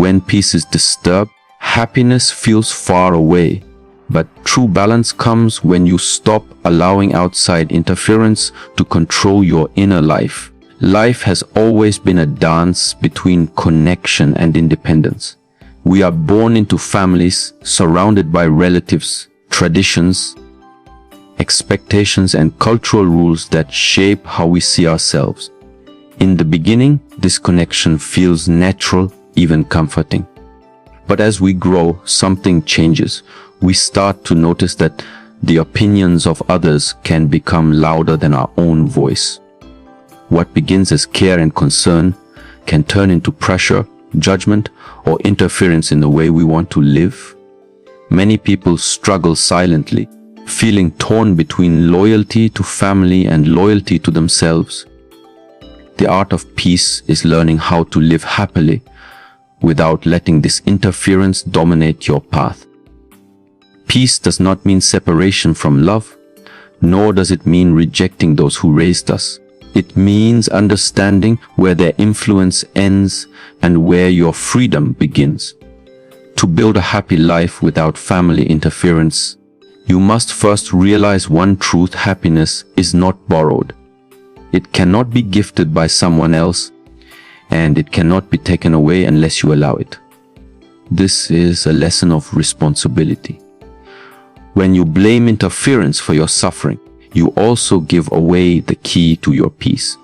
When peace is disturbed, happiness feels far away. But true balance comes when you stop allowing outside interference to control your inner life. Life has always been a dance between connection and independence. We are born into families surrounded by relatives, traditions, expectations, and cultural rules that shape how we see ourselves. In the beginning, this connection feels natural, even comforting. But as we grow, something changes. We start to notice that the opinions of others can become louder than our own voice. What begins as care and concern can turn into pressure, judgment, or interference in the way we want to live. Many people struggle silently, feeling torn between loyalty to family and loyalty to themselves. The art of peace is learning how to live happily without letting this interference dominate your path. Peace does not mean separation from love, nor does it mean rejecting those who raised us. It means understanding where their influence ends and where your freedom begins. To build a happy life without family interference, you must first realize one truth: happiness is not borrowed. It cannot be gifted by someone else, and it cannot be taken away unless you allow it. This is a lesson of responsibility. When you blame interference for your suffering, you also give away the key to your peace.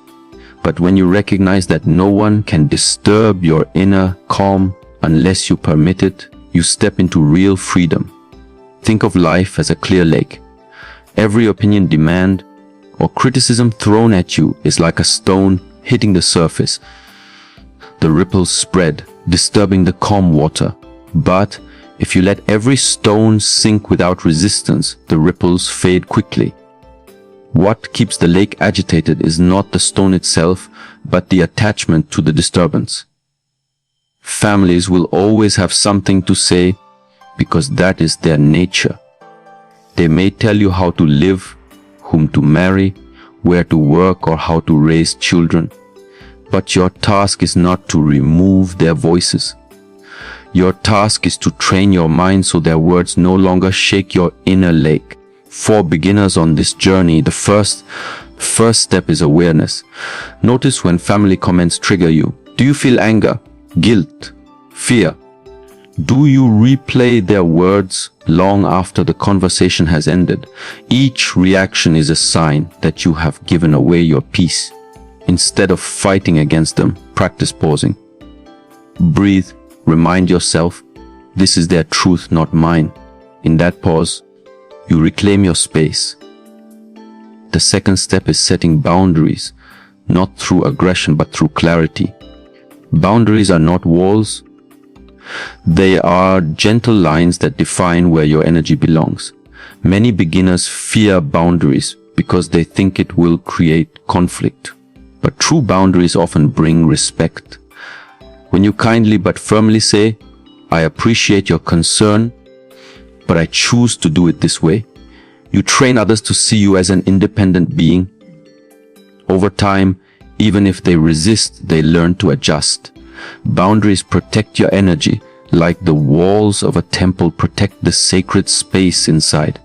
But when you recognize that no one can disturb your inner calm unless you permit it, you step into real freedom. Think of life as a clear lake. Every opinion, demand, or criticism thrown at you is like a stone hitting the surface. The ripples spread, disturbing the calm water. But if you let every stone sink without resistance, the ripples fade quickly. What keeps the lake agitated is not the stone itself, but the attachment to the disturbance. Families will always have something to say because that is their nature. They may tell you how to live, whom to marry, where to work, or how to raise children. But your task is not to remove their voices. Your task is to train your mind so their words no longer shake your inner lake. For beginners on this journey, the first step is awareness. Notice when family comments trigger you. Do you feel anger, guilt, fear? Do you replay their words long after the conversation has ended? Each reaction is a sign that you have given away your peace. Instead of fighting against them, practice pausing. Breathe. Remind yourself, this is their truth, not mine. In that pause, you reclaim your space. The second step is setting boundaries, not through aggression, but through clarity. Boundaries are not walls. They are gentle lines that define where your energy belongs. Many beginners fear boundaries because they think it will create conflict. But true boundaries often bring respect. When you kindly but firmly say, I appreciate your concern, but I choose to do it this way, you train others to see you as an independent being. Over time, even if they resist, they learn to adjust. Boundaries protect your energy, like the walls of a temple protect the sacred space inside.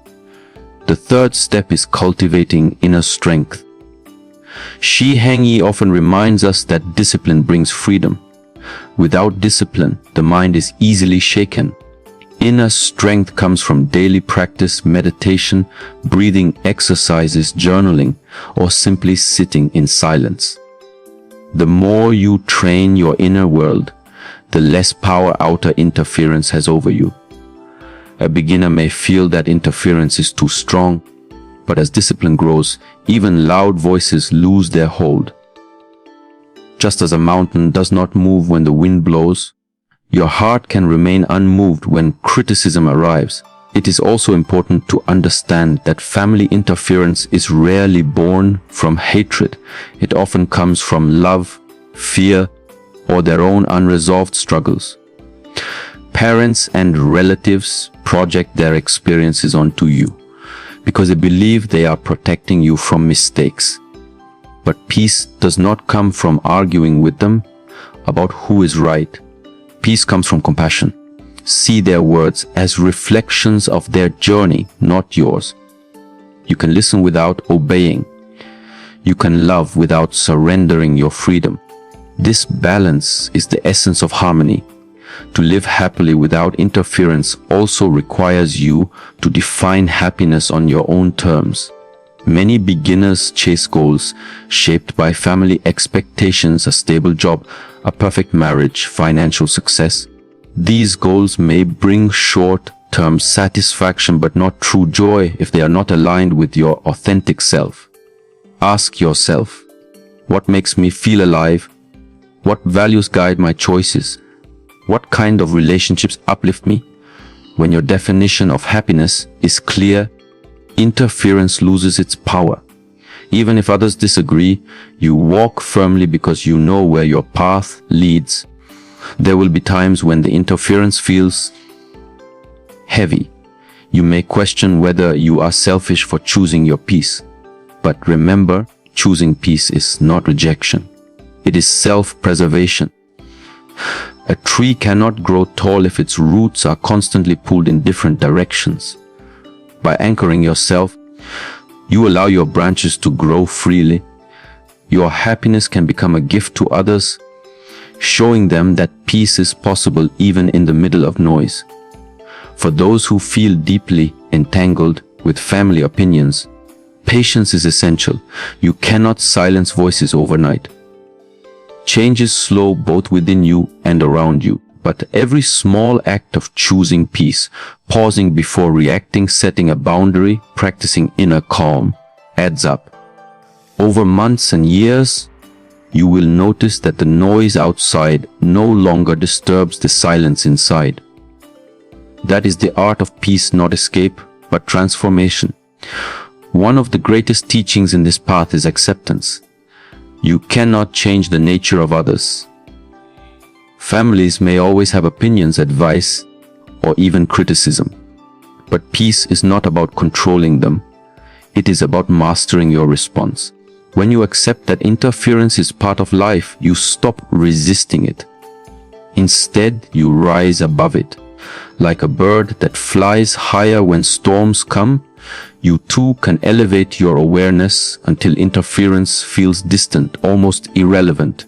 The third step is cultivating inner strength. Shi Hengyi often reminds us that discipline brings freedom. Without discipline, the mind is easily shaken. Inner strength comes from daily practice, meditation, breathing exercises, journaling, or simply sitting in silence. The more you train your inner world, the less power outer interference has over you. A beginner may feel that interference is too strong, but as discipline grows, even loud voices lose their hold. Just as a mountain does not move when the wind blows, your heart can remain unmoved when criticism arrives. It is also important to understand that family interference is rarely born from hatred. It often comes from love, fear, or their own unresolved struggles. Parents and relatives project their experiences onto you because they believe they are protecting you from mistakes. But peace does not come from arguing with them about who is right. Peace comes from compassion. See their words as reflections of their journey, not yours. You can listen without obeying. You can love without surrendering your freedom. This balance is the essence of harmony. To live happily without interference also requires you to define happiness on your own terms. Many beginners chase goals shaped by family expectations, a stable job, a perfect marriage, financial success. These goals may bring short-term satisfaction but not true joy if they are not aligned with your authentic self. Ask yourself, what makes me feel alive? What values guide my choices? What kind of relationships uplift me? When your definition of happiness is clear, interference loses its power. Even if others disagree, you walk firmly because you know where your path leads. There will be times when the interference feels heavy. You may question whether you are selfish for choosing your peace. But remember, choosing peace is not rejection. It is self-preservation. A tree cannot grow tall if its roots are constantly pulled in different directions. By anchoring yourself, you allow your branches to grow freely. Your happiness can become a gift to others, showing them that peace is possible even in the middle of noise. For those who feel deeply entangled with family opinions, patience is essential. You cannot silence voices overnight. Change is slow both within you and around you, but every small act of choosing peace, pausing before reacting, setting a boundary, practicing inner calm, adds up. Over months and years, you will notice that the noise outside no longer disturbs the silence inside. That is the art of peace, not escape, but transformation. One of the greatest teachings in this path is acceptance. You cannot change the nature of others. Families may always have opinions, advice, or even criticism. But peace is not about controlling them. It is about mastering your response. When you accept that interference is part of life, you stop resisting it. Instead, you rise above it. Like a bird that flies higher when storms come, you too can elevate your awareness until interference feels distant, almost irrelevant.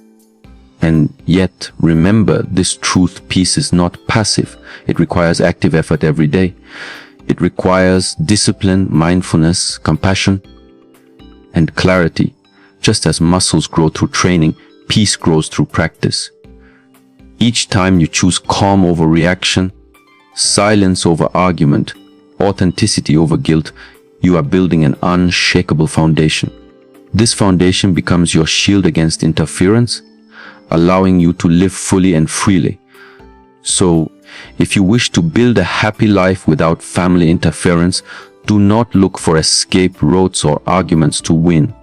And yet, remember this truth: peace is not passive. It requires active effort every day. It requires discipline, mindfulness, compassion, and clarity. Just as muscles grow through training, peace grows through practice. Each time you choose calm over reaction, silence over argument, authenticity over guilt, you are building an unshakable foundation. This foundation becomes your shield against interference, allowing you to live fully and freely. So, if you wish to build a happy life without family interference, do not look for escape routes or arguments to win.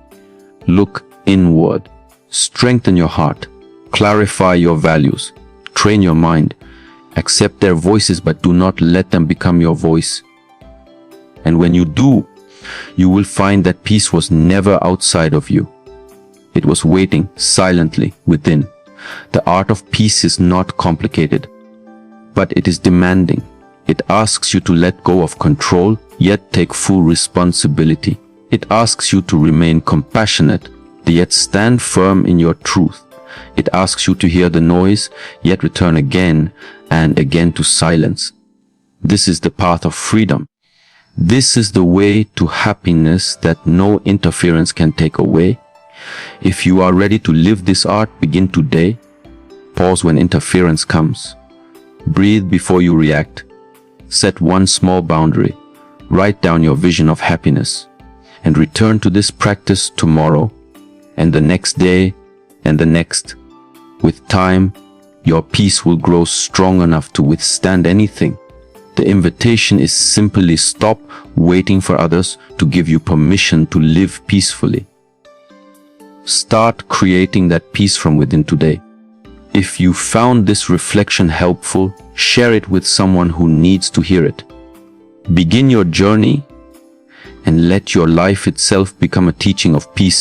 Look inward. Strengthen your heart. Clarify your values. Train your mind. Accept their voices, but do not let them become your voice. And when you do, you will find that peace was never outside of you. It was waiting silently within. The art of peace is not complicated, but it is demanding. It asks you to let go of control, yet take full responsibility. It asks you to remain compassionate, yet stand firm in your truth. It asks you to hear the noise, yet return again and again to silence. This is the path of freedom. This is the way to happiness that no interference can take away. If you are ready to live this art, begin today. Pause when interference comes. Breathe before you react. Set one small boundary. Write down your vision of happiness. And return to this practice tomorrow, and the next day, and the next. With time, your peace will grow strong enough to withstand anything. The invitation is simply stop waiting for others to give you permission to live peacefully. Start creating that peace from within today. If you found this reflection helpful, share it with someone who needs to hear it. Begin your journey and let your life itself become a teaching of peace